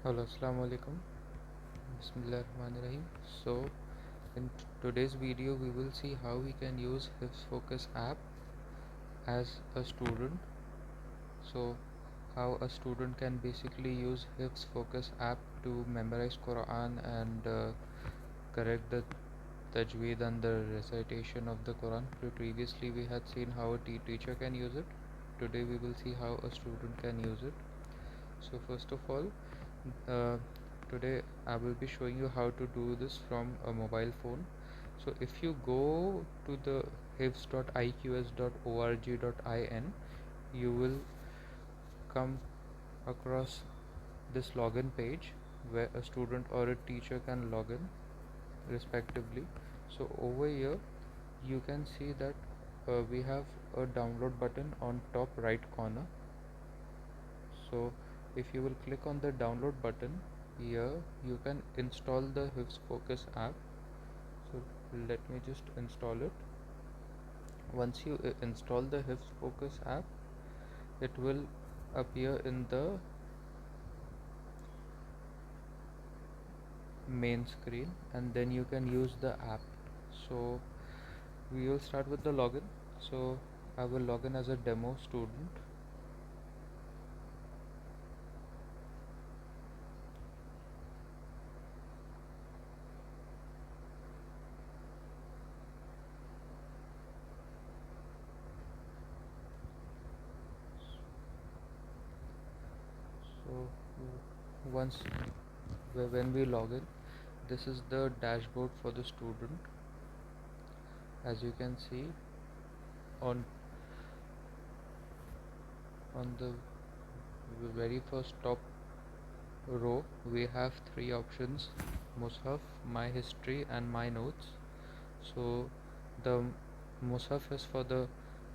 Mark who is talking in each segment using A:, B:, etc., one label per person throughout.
A: Hello, Assalamu alaikum. Bismillahirrahmanirrahim. So, in today's video, we will see how we can use Hifzfocus app as a student. So, how a student can basically use Hifzfocus app to memorize Quran and correct the tajweed and the recitation of the Quran. Previously, we had seen how a teacher can use it. Today, we will see how a student can use it. So, first of all, uh, today I will be showing you how to do this from a mobile phone. So if you go to the hifz.iqs.org.in, you will come across this login page where a student or a teacher can log in respectively. So over here you can see that we have a download button on top right corner. So if you will click on the download button here, you can install the Hifzfocus app. So let me just install it. Once you install the Hifzfocus app, it will appear in the main screen and then you can use the app. So we will start with the login. So I will log in as a demo student. So once when we log in, this is the dashboard for the student. As you can see on the very first top row, we have three options: Mushaf, My History and My Notes. So the Mushaf is for the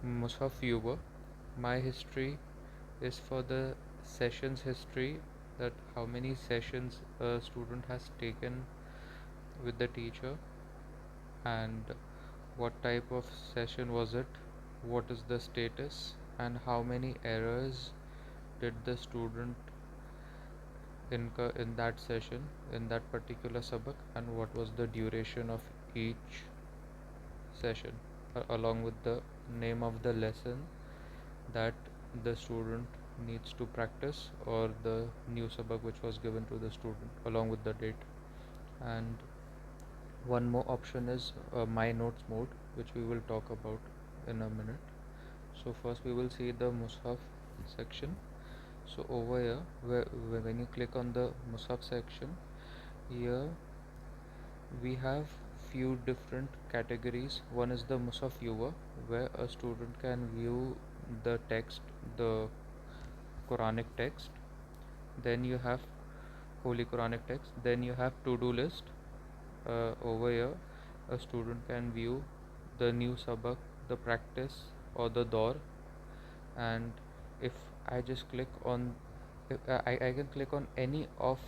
A: Mushaf viewer, My History is for the sessions history, that how many sessions a student has taken with the teacher and what type of session was it, what is the status, and how many errors did the student incur in that session, in that particular sabak, and what was the duration of each session, along with the name of the lesson that the student needs to practice, or the new sabak which was given to the student, along with the date. And one more option is My Notes mode, which we will talk about in a minute. So first we will see the Mushaf section. So over here, when you click on the Mushaf section, here we have few different categories. One is the Mushaf viewer, where a student can view the text, the Quranic text. Then you have Holy Quranic text. Then you have to-do list. Over here, a student can view the new sabak, the practice, or the door. And if I just click on, if I can click on any of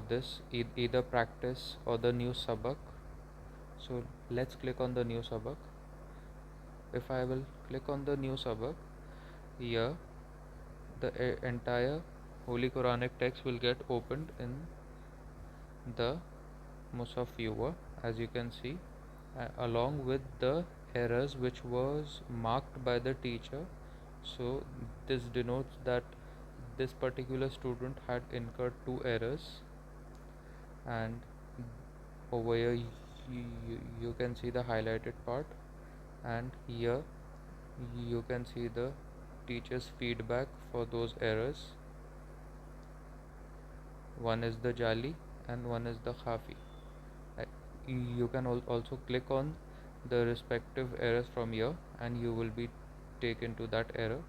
A: this, either practice or the new sabak. So let's click on the new sabak. If I will click on the new sabak, here the entire Holy Quranic text will get opened in the Mushaf viewer, as you can see, along with the errors which was marked by the teacher. So this denotes that this particular student had incurred two errors, and over here you can see the highlighted part, and here you can see the teacher's feedback for those errors. One is the Jali and one is the Khafi. Uh, You can also click on the respective errors from here and you will be taken to that error,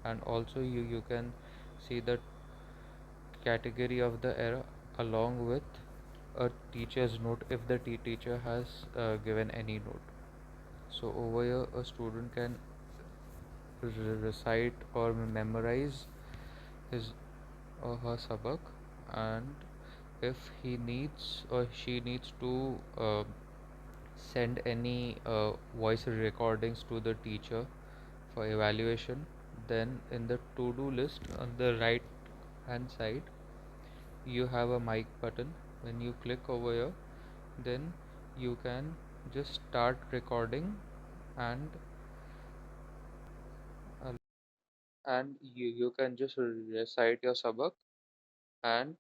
A: and also you can see the category of the error along with a teacher's note if the teacher has given any note. So over here a student can recite or memorize his or her sabak, and if he needs or she needs to send any voice recordings to the teacher for evaluation, then in the to do list on the right hand side you have a mic button. When you click over here, then you can just start recording, and uh, you can just recite your sabak and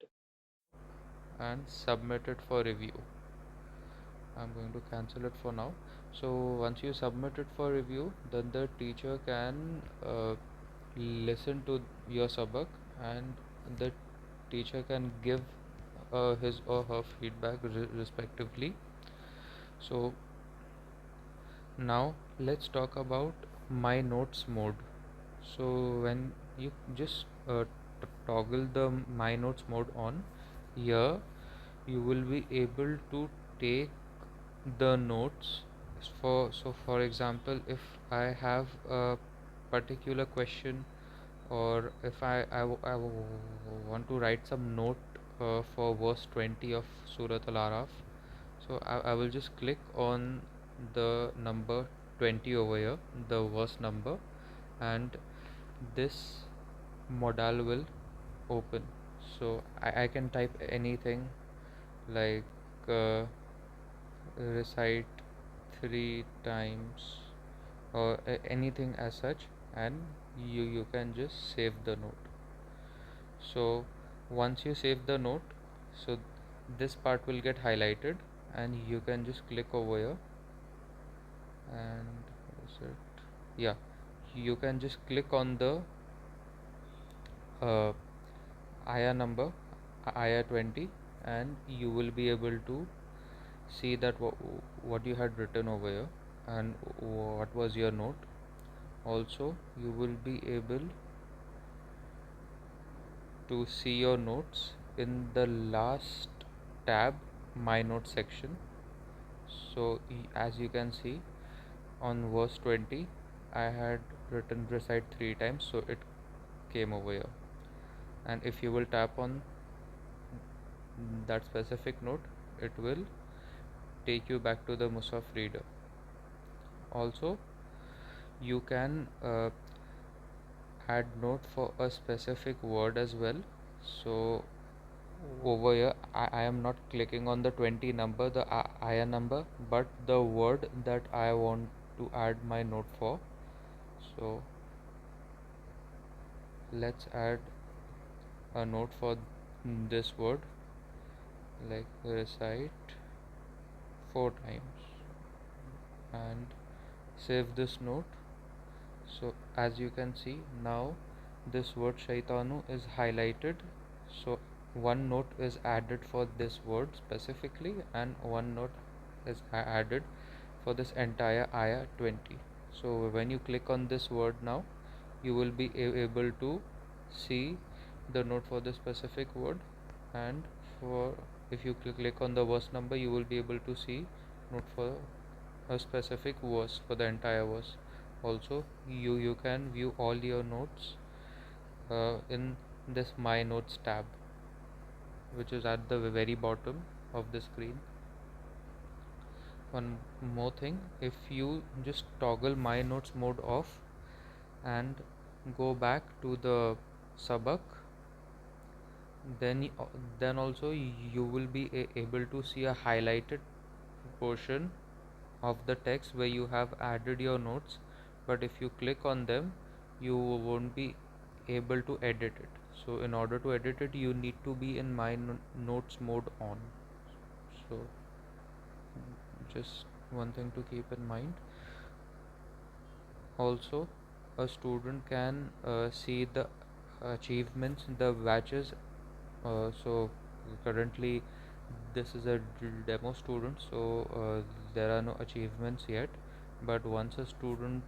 A: submit it for review. I'm going to cancel it for now. So once you submit it for review, then the teacher can listen to your sabak, and the teacher can give his or her feedback respectively. So now let's talk about my notes mode. So when you just toggle the my notes mode on, here you will be able to take the notes. For example, if I have a particular question, or if want to write some note for verse 20 of Surat Al-Araf, so I will just click on the number 20 over here, the verse number, and this modal will open. So I can type anything like recite 3 times, or anything as such, and you can just save the note. So once you save the note, so this part will get highlighted, and you can just click over here, and is it, yeah, you can just click on the uh, ayah number, ayah 20, and you will be able to see that what you had written over here and what was your note. Also, you will be able to see your notes in the last tab, my notes section. So as you can see, on verse 20 I had written recite 3 times, so it came over here. And if you will tap on that specific note, it will take you back to the Musaf reader. Also, you can add note for a specific word as well. So over here I am not clicking on the 20 number, the ayah number, but the word that I want to add my note for. So let's add a note for this word, like recite 4 times, and save this note. So as you can see, now this word shaitanu is highlighted. So one note is added for this word specifically, and one note is added for this entire ayah 20. So when you click on this word now, you will be able to see the note for the specific word, and for if you click on the verse number, you will be able to see note for a specific verse for the entire verse. Also, you can view all your notes in this my notes tab, which is at the very bottom of the screen. One more thing, if you just toggle my notes mode off and go back to the sabak, then also you will be able to see a highlighted portion of the text where you have added your notes, but if you click on them, you won't be able to edit it. So in order to edit it, you need to be in my notes mode on. So just one thing to keep in mind. Also, a student can see the achievements, the badges. So currently this is a demo student, so there are no achievements yet, but once a student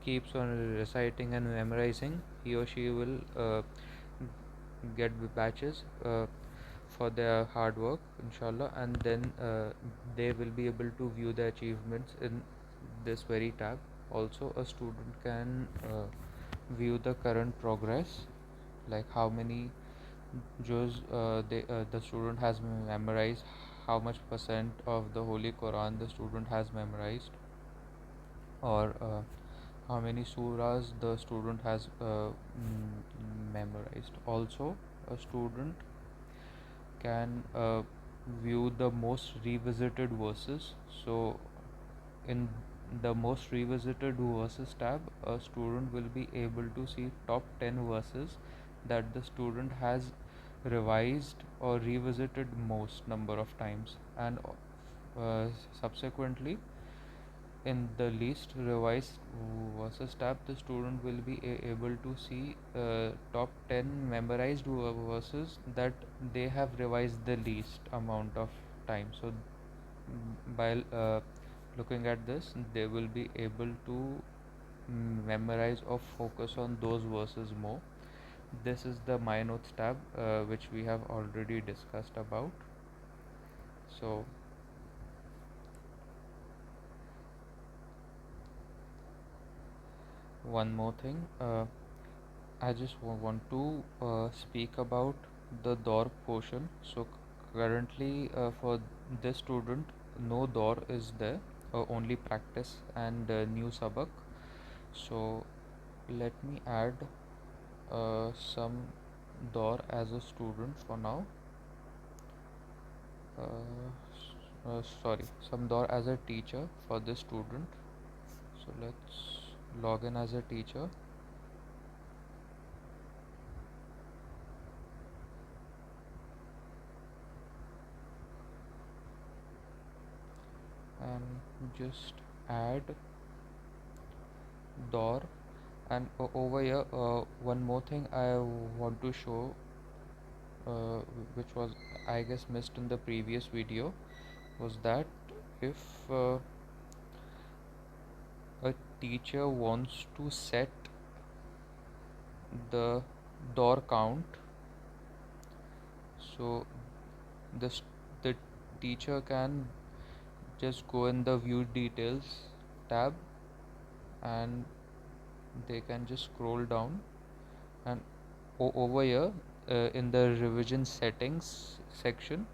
A: keeps on reciting and memorizing, he or she will get badges for their hard work, inshallah, and then they will be able to view the achievements in this very tab. Also, a student can view the current progress, like how many juz the student has memorized, how much percent of the Holy Quran the student has memorized, or how many surahs the student has memorized. Also, a student can view the most revisited verses. So in the most revisited verses tab, a student will be able to see top 10 verses that the student has revised or revisited most number of times, and uh, subsequently in the least revised verses tab, the student will be able to see top 10 memorized verses that they have revised the least amount of time. So by looking at this, they will be able to memorize or focus on those verses more. This is the my notes tab, which we have already discussed about. So one more thing, I just want to speak about the door portion. So currently, for this student, no door is there, only practice and new sabak. So let me add some door as a student for now. Sorry, some door as a teacher for this student. So let's log in as a teacher. And just add door. And over here, one more thing I want to show, uh, which was I guess missed in the previous video, was that if a teacher wants to set the door count, so this the teacher can just go in the view details tab, and they can just scroll down, and over here in the revision settings section,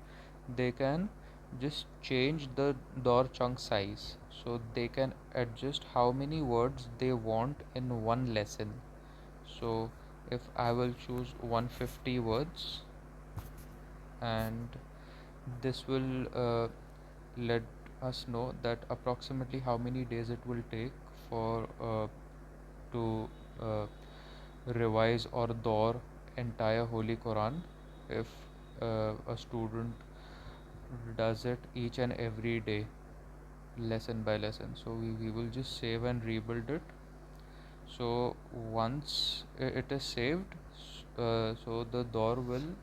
A: they can just change the door chunk size, so they can adjust how many words they want in one lesson. So if I will choose 150 words, and this will let us know that approximately how many days it will take for to revise or door entire Holy Quran if a student does it each and every day, lesson by lesson. So we will just save and rebuild it. So once it is saved, so the door will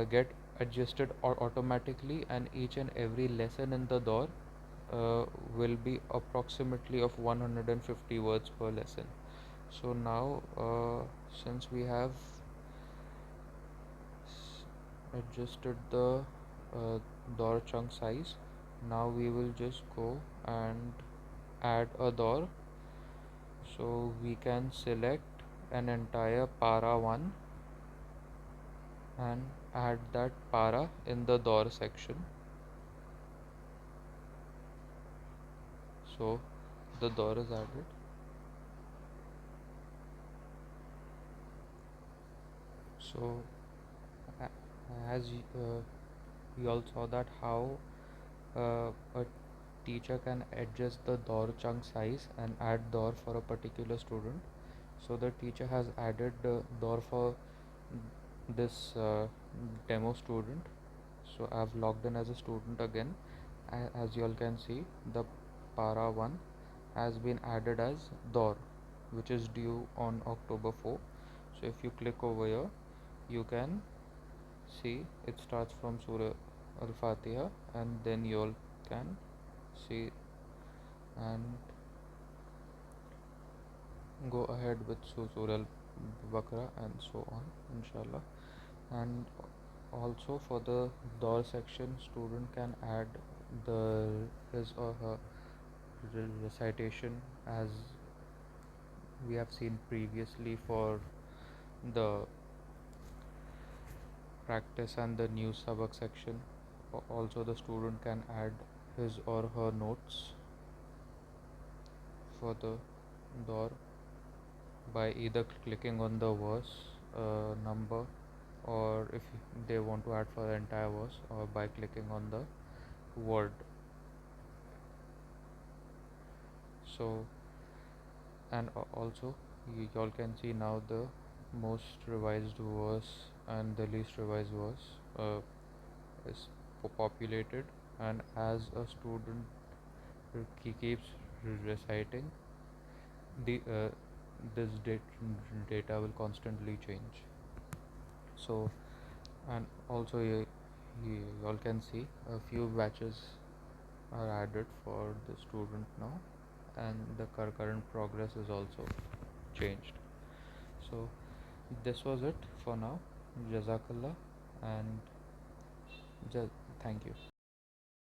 A: get adjusted automatically, and each and every lesson in the door will be approximately of 150 words per lesson. So now since we have adjusted the door chunk size, now we will just go and add a door. So we can select an entire para 1 and add that para in the door section. So the door is added. So as you all saw that how a teacher can adjust the door chunk size and add door for a particular student. So the teacher has added the door for this demo student. So I've logged in as a student again. As you all can see, the para 1 has been added as door, which is due on October 4. So if you click over here, you can see it starts from Surah Al-Fatiha, and then you all can see and go ahead with Surah Al-Baqarah and so on, inshallah. And also for the door section, student can add the his or her recitation, as we have seen previously for the practice and the new sabak section. Also the student can add his or her notes for the door by either clicking on the verse number or if they want to add for the entire verse, or by clicking on the word. So, and also y'all can see now the most revised verse and the least revised verse is populated, and as a student he keeps reciting, the this data will constantly change. So, and also you all can see a few batches are added for the student now, and the current progress is also changed. So this was it for now. Jazakallah, and thank you.